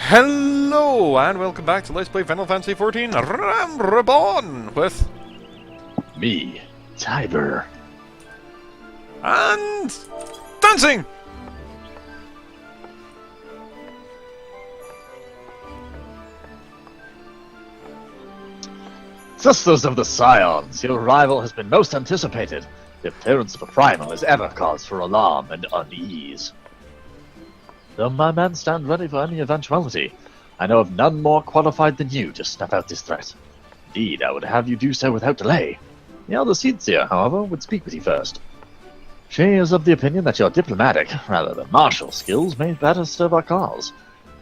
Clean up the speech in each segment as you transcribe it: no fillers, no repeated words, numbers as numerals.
Hello and welcome back to Let's Play Final Fantasy XIV Ram Reborn with me, Tiber, and dancing. Sisters of the Scions, your arrival has been most anticipated. The appearance of a primal is ever cause for alarm and unease. Though my men stand ready for any eventuality, I know of none more qualified than you to snuff out this threat. Indeed, I would have you do so without delay. The elder Cedia, however, would speak with you first. She is of the opinion that your diplomatic, rather than martial skills may better serve our cause.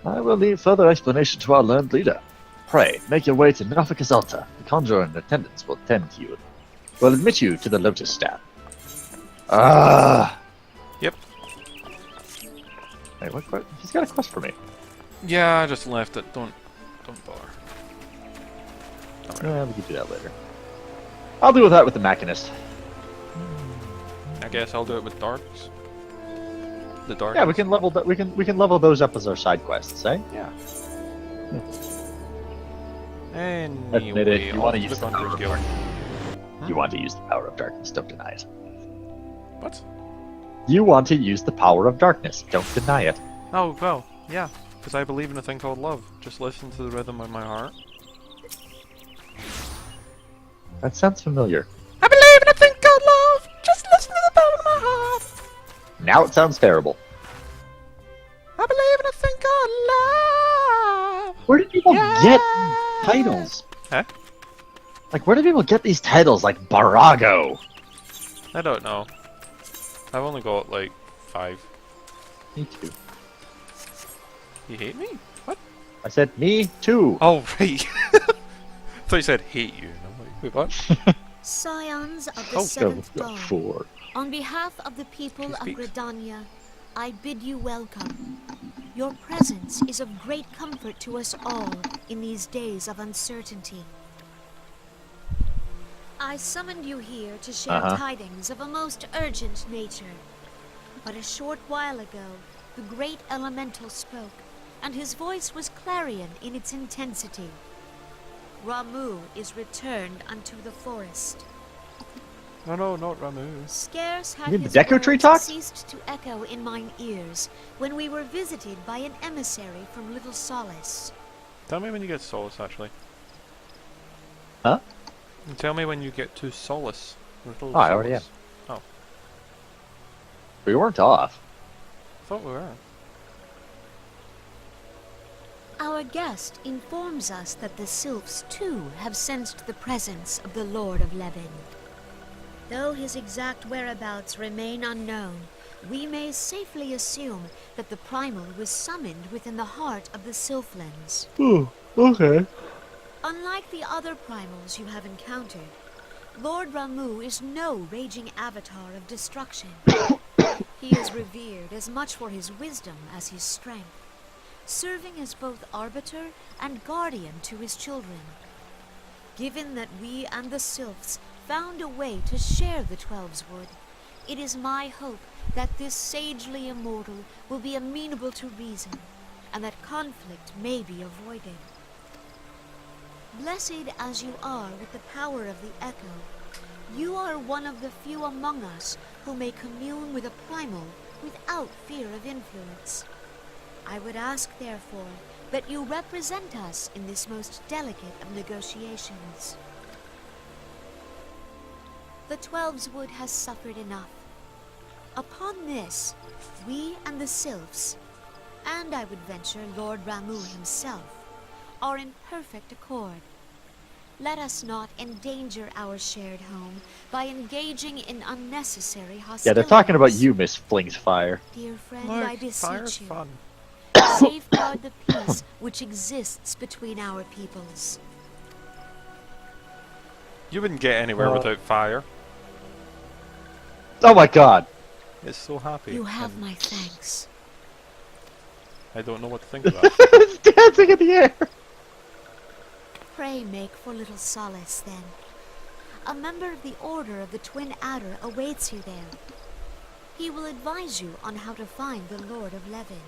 I will leave further explanation to our learned leader. Pray, make your way to Nafika's altar. The conjurer in attendance will tend to you. Will admit you to the lotus staff. Yep. Hey, what? He's got a quest for me. Yeah, I just left it. Don't bother. Yeah, we can do that later. I'll do that with the Machinist. I guess I'll do it with Darks. The Dark. Yeah, we can level that. We can level those up as our side quests, eh? Yeah. Admit it. Anyway, You want to off use the the power Conjurer's of Guild. darkness. You want to use the power of darkness. Don't deny it. What? You want to use the power of darkness. Don't deny it. Oh well, yeah. Because I believe in a thing called love. Just listen to the rhythm of my heart. That sounds familiar. I believe in a thing called love. Just listen to the power of my heart. Now it sounds terrible. I believe in a thing called love. Where do people get titles? Huh? Like, where do people get these titles like Barago? I don't know. I've only got like 5. Me too. You hate me? What? I said me too. Oh, right. I thought you said hate you. And I'm like, wait, what? Scions of the Oh, Seventh we've got Dawn, 4. on behalf of the people of speak? Gridania, I bid you welcome. Your presence is of great comfort to us all in these days of uncertainty. I summoned you here to share tidings of a most urgent nature. But a short while ago, the great elemental spoke, and his voice was clarion in its intensity. Ramu is returned unto the forest. No, not Ramu. Scarce had You mean his the Deku Tree words talk? ceased to echo in mine ears when we were visited by an emissary from Little Solace. Tell me when you get Solace, actually. Huh? And tell me when you get to Solace. Little Oh, I already Solace. Oh, We weren't off. I thought we were. Our guest informs us that the Sylphs too have sensed the presence of the Lord of Levin. Though his exact whereabouts remain unknown, we may safely assume that the Primal was summoned within the heart of the Sylphlands. Oh, okay. Unlike the other Primals you have encountered, Lord Ramu is no raging avatar of destruction. He is revered as much for his wisdom as his strength, serving as both arbiter and guardian to his children. Given that we and the Sylphs found a way to share the Twelves Wood, it is my hope that this sagely immortal will be amenable to reason, and that conflict may be avoided. Blessed as you are with the power of the Echo, you are one of the few among us who may commune with a primal without fear of influence. I would ask, therefore, that you represent us in this most delicate of negotiations. The Twelves Wood has suffered enough. Upon this, we and the Sylphs, and I would venture Lord Ramu himself, are in perfect accord. Let us not endanger our shared home by engaging in unnecessary hostilities. Yeah, they're talking about you, Miss Flingsfire. Dear friend, Look, I beseech fire's you, fun. safeguard the peace which exists between our peoples. You wouldn't get anywhere without fire. Oh my god. It's so happy. You have and my thanks. I don't know what to think about. It's dancing in the air. Pray make for Little Solace, then. A member of the Order of the Twin Adder awaits you there. He will advise you on how to find the Lord of Levin.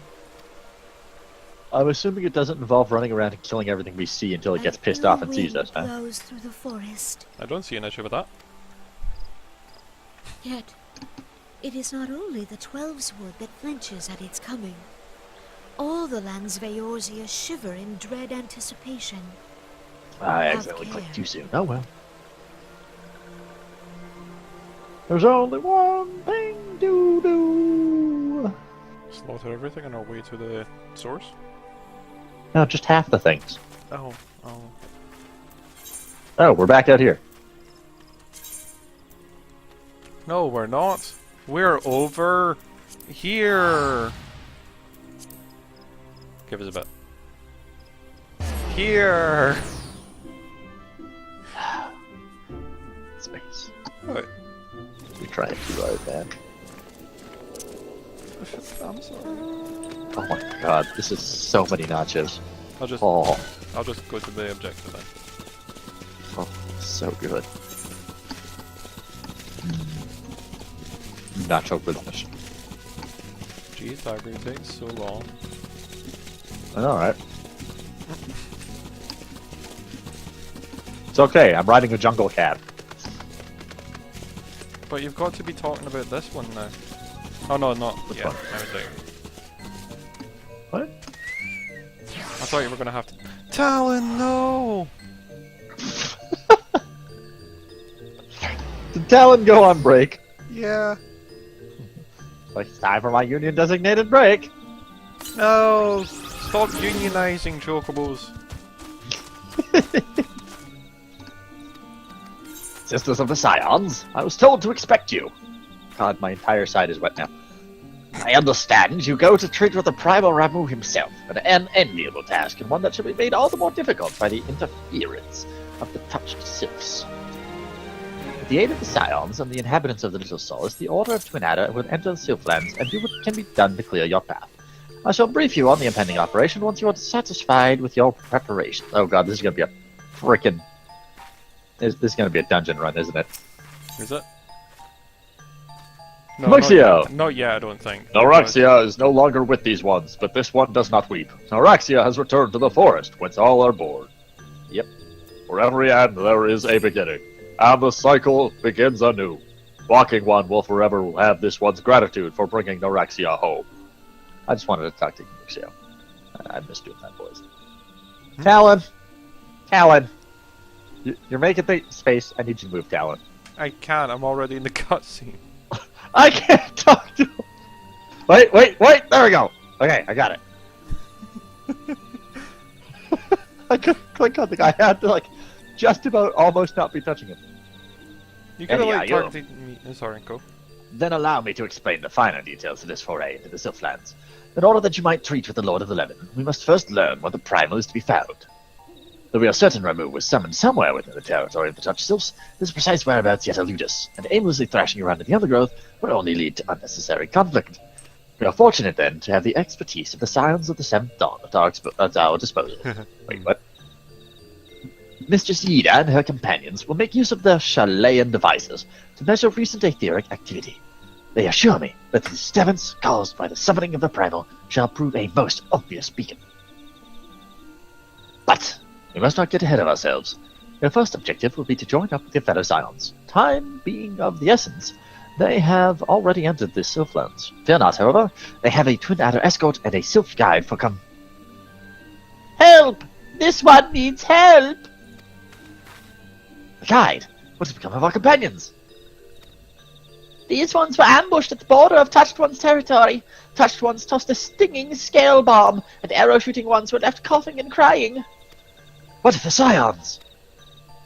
I'm assuming it doesn't involve running around and killing everything we see until it gets pissed off and sees us, huh? Blows through the forest. I don't see an issue with that. Yet, it is not only the Twelves Wood that flinches at its coming. All the lands Veorzia shiver in dread anticipation. I Have accidentally care. clicked too soon. Oh well. There's only one thing to do. Slaughter everything on our way to the source? No, just half the things. Oh. Oh, we're back out here. No, we're not. We're over here. Give us a bit. Here. Space. Right. You're trying too hard, man. I'm sorry. Oh my god, this is so many nachos. I'll just go to the objective then. Oh, so good. Nacho goodness. Jeez, that really takes so long. I know, right? It's okay, I'm riding a jungle cab. But you've got to be talking about this one now. Oh no, not Which yeah. one? I was like, What? I thought you were gonna have to. Talon, no. Did Talon go on break? Yeah. Like, it's time for my union designated break. No. Stop unionizing chocobos. Sisters of the Scions, I was told to expect you. God, my entire side is wet now. I understand you go to treat with the primal Ramu himself, an unenviable task, and one that should be made all the more difficult by the interference of the touched sylphs. With the aid of the Scions and the inhabitants of the Little Solace, the Order of Twinada will enter the Sylphlands and do what can be done to clear your path. I shall brief you on the impending operation once you are satisfied with your preparations. Oh god, this is gonna be a frickin'... This is gonna be a dungeon run, isn't it? Is it? No, Noraxia! not yet, I don't think. Noraxia is no longer with these ones, but this one does not weep. Noraxia has returned to the forest, whence all are born. Yep. For every end there is a beginning, and the cycle begins anew. Walking One will forever have this one's gratitude for bringing Noraxia home. I just wanted to talk to Noraxia. I miss doing that voice. Talon! Talon! You're making space. I need you to move, Talon. I can't, I'm already in the cutscene. I can't talk to him! Wait! There we go! Okay, I got it. I couldn't click on the guy. I had to, like, just about almost not be touching him. You could have, like, Anyhow, targeted me. Sorry, go. Then allow me to explain the finer details of this foray into the Sylphlands. In order that you might treat with the Lord of the Lemon, we must first learn where the primal is to be found. Though we are certain Ramu was summoned somewhere within the territory of the Touched Sylphs, his precise whereabouts yet elude us, and aimlessly thrashing around in the undergrowth would only lead to unnecessary conflict. We are fortunate, then, to have the expertise of the Scions of the Seventh Dawn at our disposal. Wait, what? Mistress Yida and her companions will make use of their Chalayan devices to measure recent aetheric activity. They assure me that the disturbance caused by the summoning of the primal shall prove a most obvious beacon. But we must not get ahead of ourselves. Your first objective will be to join up with your fellow Scions. Time being of the essence, they have already entered the Sylphlands. Fear not, however, they have a twin adder escort and a Sylph guide for Help! This one needs help! The guide? What has become of our companions? These ones were ambushed at the border of Touched One's territory. Touched Ones tossed a stinging scale bomb, and arrow-shooting ones were left coughing and crying. What of the Scions?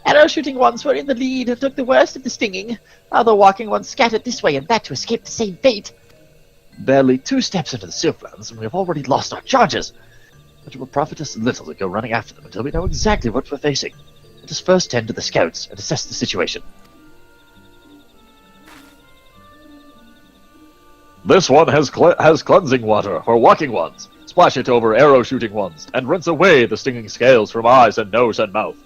Arrow-shooting ones were in the lead and took the worst of the stinging. Other walking ones scattered this way and that to escape the same fate. Barely 2 steps into the Sylphlands, and we have already lost our charges. But it will profit us little to go running after them until we know exactly what we're facing. Let us first tend to the scouts and assess the situation. This one has cleansing water for walking ones. Splash it over arrow-shooting ones, and rinse away the stinging scales from eyes and nose and mouth.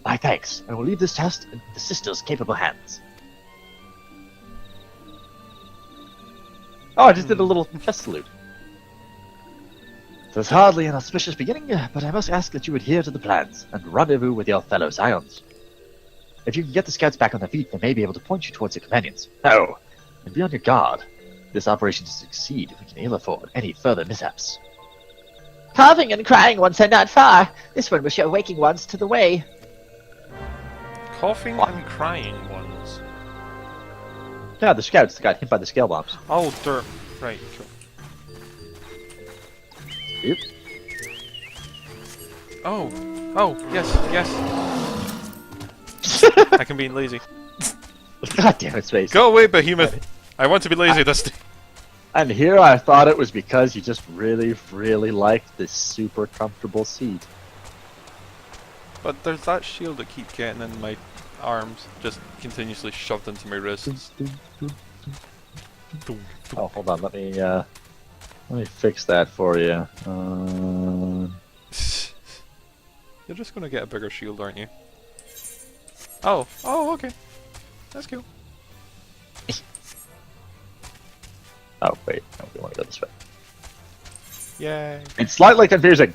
My thanks. I will leave this task in the sisters' capable hands. Oh, I just did a little chest salute. It was hardly an auspicious beginning, but I must ask that you adhere to the plans and rendezvous with your fellow Scions. If you can get the scouts back on their feet, they may be able to point you towards your companions. Oh, and be on your guard. If this operation to succeed, we can ill afford any further mishaps. Coughing and crying ones are not far. This one will show waking ones to the way. Coughing and crying ones. Yeah, the scouts that got hit by the scale bombs. Oh, dirt. Right, cool. Yep. Oh, yes, yes. I can be lazy. God damn it, Space. Go away, behemoth. I want to be lazy this day. And here I thought it was because you just really, really liked this super comfortable seat. But there's that shield that keeps getting in my arms, just continuously shoved into my wrists. Oh, hold on, let me fix that for you. You're just gonna get a bigger shield, aren't you? Oh, okay. That's cool. Oh, wait, no, we want to go this way. Yay. It's slightly confusing.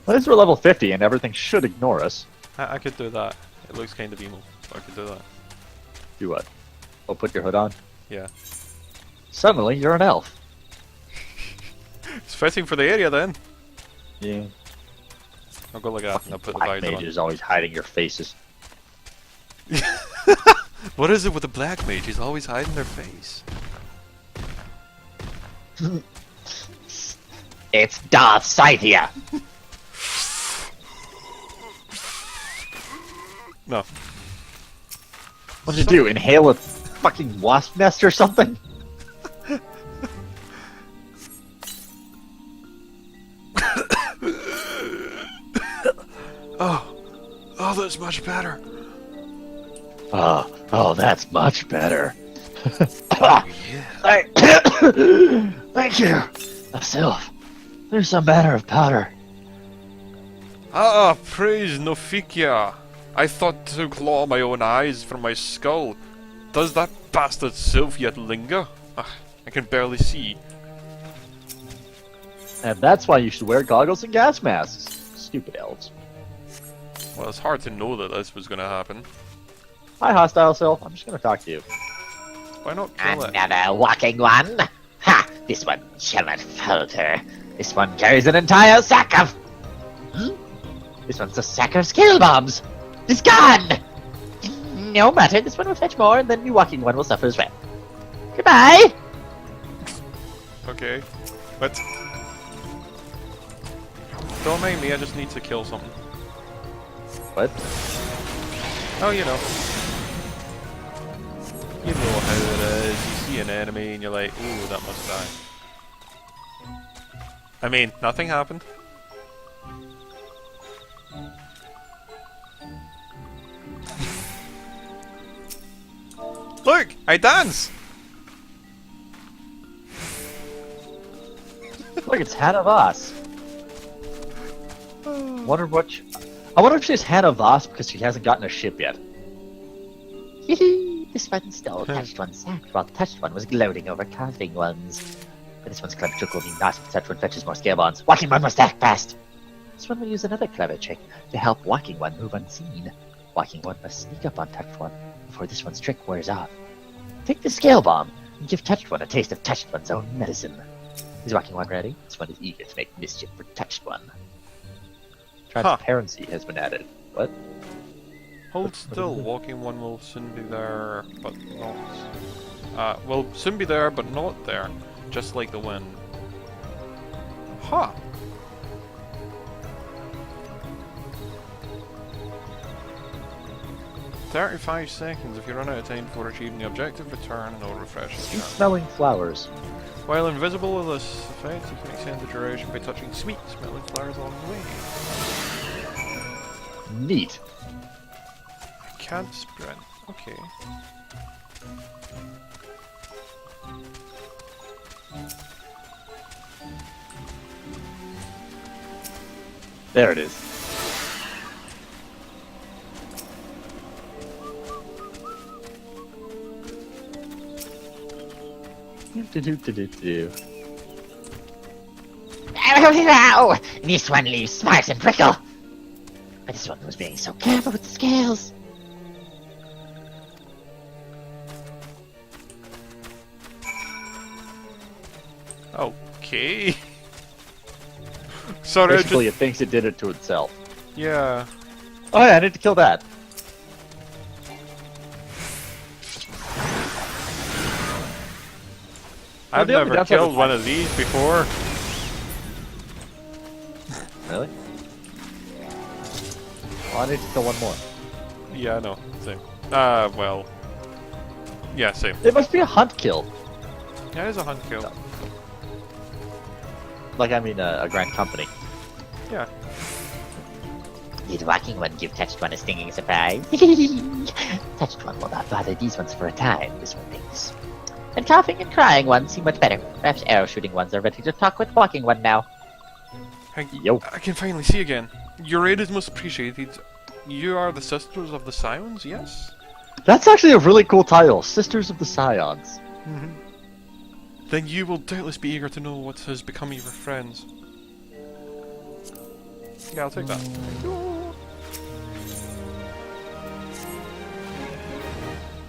Well, at least we're level 50 and everything should ignore us. I could do that. It looks kind of emo, so I could do that. Do what? Oh, put your hood on? Yeah. Suddenly, you're an elf. It's fitting for the area then. Yeah. I'll go like that and I'll put the Black visor mage is always hiding your faces. on. What is it with the black mage? He's always hiding their face. It's Darth Scythia. No. What did you do? Inhale a fucking wasp nest or something? Oh, that's much better. Oh, that's much better. Yeah. Thank you. A sylph. There's some matter of powder. Ah, praise Nofikia. I thought to claw my own eyes from my skull. Does that bastard sylph yet linger? I can barely see. And that's why you should wear goggles and gas masks. Stupid elves. Well, it's hard to know that this was gonna happen. Hi, hostile sylph. I'm just gonna talk to you. Why not kill it? Another walking one. Ha! This one shall not falter. This one carries an entire sack of... This one's a sack of skill bombs. It's gone! No matter, this one will fetch more, and then the walking one will suffer as well. Goodbye! Okay. But don't mind me, I just need to kill something. What? Oh, you know. You know how it is. You see an enemy and you're like, ooh, that must die. I mean, nothing happened. Look! I dance! Look, it's Hannah Voss. I wonder if she's Hannah Voss because she hasn't gotten a ship yet. This one stole touched one's sack, while touched one was gloating over carving ones. But this one's clever trick will be not if touched one fetches more scale bonds. Walking one must act fast. This one will use another clever trick to help walking one move unseen. Walking one must sneak up on touched one before this one's trick wears off. Take the scale bomb and give touched one a taste of touched one's own medicine. Is walking one ready? This one is eager to make mischief for touched one. Transparency has been added. What? Hold still, walking one will soon be there, but not... will soon be there, but not there. Just like the wind. Huh. "35 seconds. If you run out of time before achieving the objective, return and it'll refresh the Sweet chat." smelling flowers. While invisible with this effect, you can extend the duration by touching sweet smelling flowers along the way. Neat. I can't sprint. Okay. There it is. Do. And this one leaves sparks and prickle. But this one was being so careful with the scales. Okay. Sorry, Basically, it thinks it did it to itself. yeah. Oh yeah, I need to kill that. I've the only never downside killed of one of these before. Really? Oh, I need to kill one more. Yeah, I know. Same. Well. Yeah, same. It must be a hunt kill. Yeah, it's a hunt kill. No. Like, I mean, a grand company. Yeah. Did walking one give touched one a stinging surprise? Touched one will not bother these ones for a time, this one thinks. And coughing and crying ones seem much better. Perhaps arrow shooting ones are ready to talk with walking one now. Yo. I can finally see again. Your aid is most appreciated. You are the Sisters of the Scions, yes? That's actually a really cool title, Sisters of the Scions. Mm-hmm. Then you will doubtless be eager to know what has become of your friends. Yeah, I'll take that.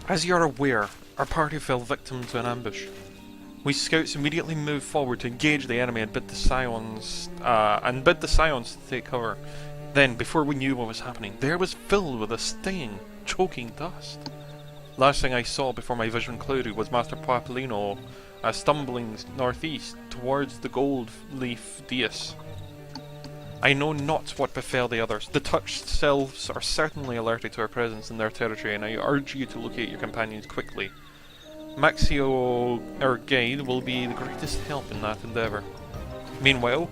As you are aware, our party fell victim to an ambush. We scouts immediately moved forward to engage the enemy and bid the Scions to take cover. Then, before we knew what was happening, the air was filled with a stinging, choking dust. Last thing I saw before my vision clouded was Master Papolino stumbling northeast towards the gold leaf dais. I know not what befell the others. The touched selves are certainly alerted to our presence in their territory, and I urge you to locate your companions quickly. Maxio, our guide, will be the greatest help in that endeavour. Meanwhile,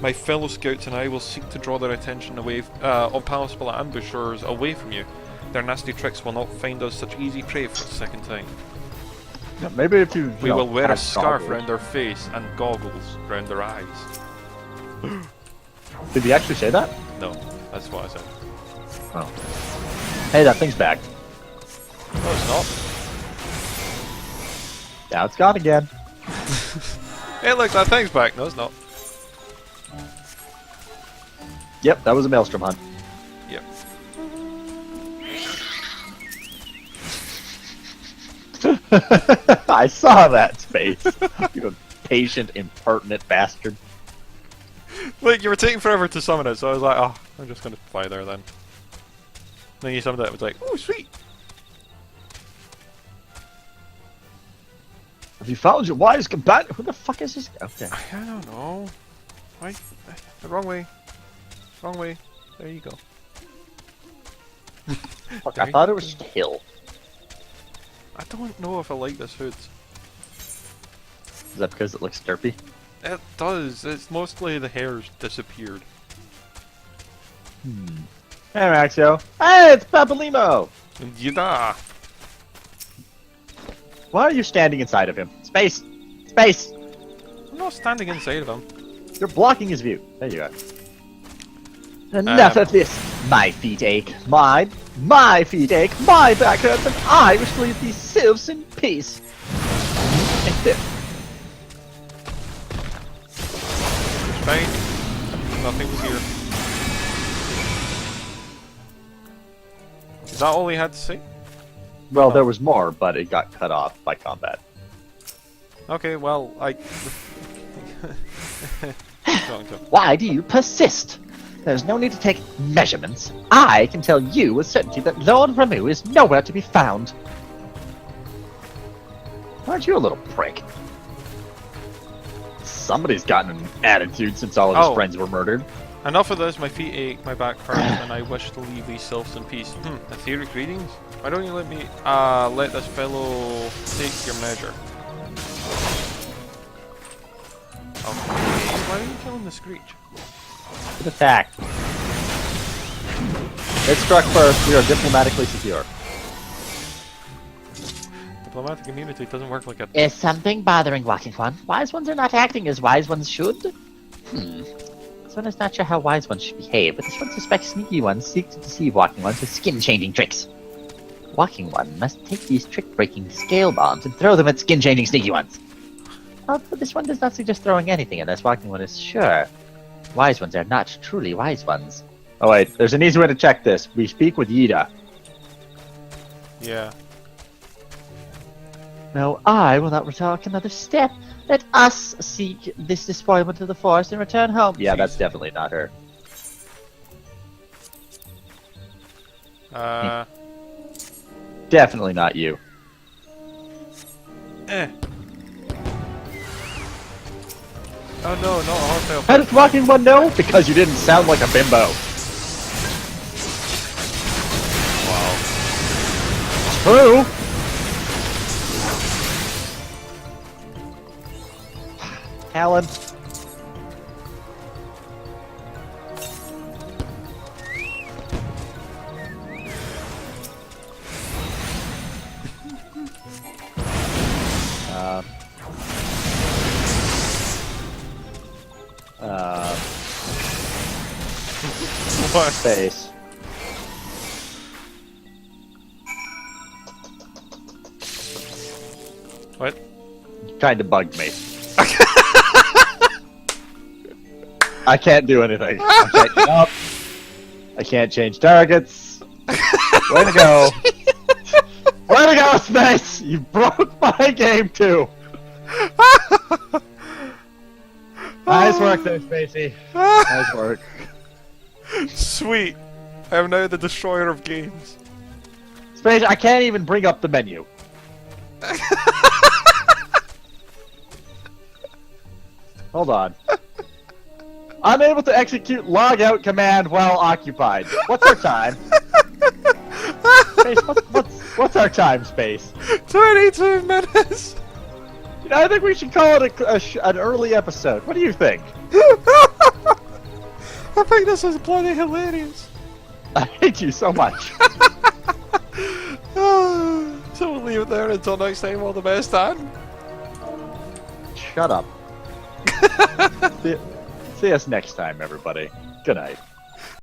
my fellow scouts and I will seek to draw their attention away of possible ambushers away from you. Their nasty tricks will not find us such easy prey for the second time. Yeah, maybe if you. We will wear a have scarf goggles. round our face and goggles round our eyes. Did he actually say that? No, that's what I said. Oh. Hey, that thing's back. No, it's not. Now it's gone again. Hey, look, that thing's back. No, it's not. Yep, that was a maelstrom hunt. Yep. I saw that face. You impatient, impertinent bastard. Look, you were taking forever to summon it, so I was like, oh, I'm just gonna fly there then. Then you summoned it, it was like, oh, sweet. Have you found your wise companion? Who the fuck is this? Okay. I don't know. Why? The wrong way. Wrong way. There you go. Fuck, I thought it was just a hill. I don't know if I like this hood. Is that because it looks derpy? It does. It's mostly the hair's disappeared. Hey, Maxio. Hey, it's Papolino! And yeah. Why are you standing inside of him? Space! Space! I'm not standing inside of him. You're blocking his view. There you are. Enough of this. My feet ache. My feet ache. My back hurts, and I wish to leave these sylphs in peace. It's fine. Nothing was here. Is that all he had to say? Well, there was more, but it got cut off by combat. Okay, well, I... Why do you persist? There's no need to take measurements. I can tell you with certainty that Lord Ramu is nowhere to be found. Aren't you a little prick? Somebody's gotten an attitude since all of his friends were murdered. Enough of this, my feet ache, my back hurts, and I wish to leave these sylphs in peace. Etheric greetings? Why don't you let me, let this fellow take your measure? Okay, why are you killing the Screech? Good attack. It struck first. We are diplomatically secure. Diplomatic immunity doesn't work like a... Is something bothering Walking One? Wise ones are not acting as wise ones should? This one is not sure how wise ones should behave, but this one suspects sneaky ones seek to deceive Walking Ones with skin-changing tricks. Walking One must take these trick-breaking scale bombs and throw them at skin-changing sneaky ones. But this one does not suggest throwing anything unless walking one is sure. Wise ones are not truly wise ones. Oh wait, there's an easy way to check this. We speak with Yida. Yeah. No, I will not retard another step. Let us seek this despoilment of the forest and return home. Yeah, that's definitely not her. Definitely not you. Oh no, not hostile. How does walking one know? Because you didn't sound like a bimbo. Wow. It's true. Alan. What? Space. What? Kinda bugged me. I can't do anything. I can't get up. I can't change targets. Way to go. Way to go, Space! You broke my game too. Nice work there, Spacey. Nice work. Sweet. I am now the destroyer of games. Space, I can't even bring up the menu. Hold on. Unable to execute logout command while occupied. What's our time? Space, what's our time, Space? 22 minutes! You know, I think we should call it an early episode. What do you think? I think this is bloody hilarious. I hate you so much. So we'll leave it there until next time. All the best, Dan. Shut up. See us next time, everybody. Good night.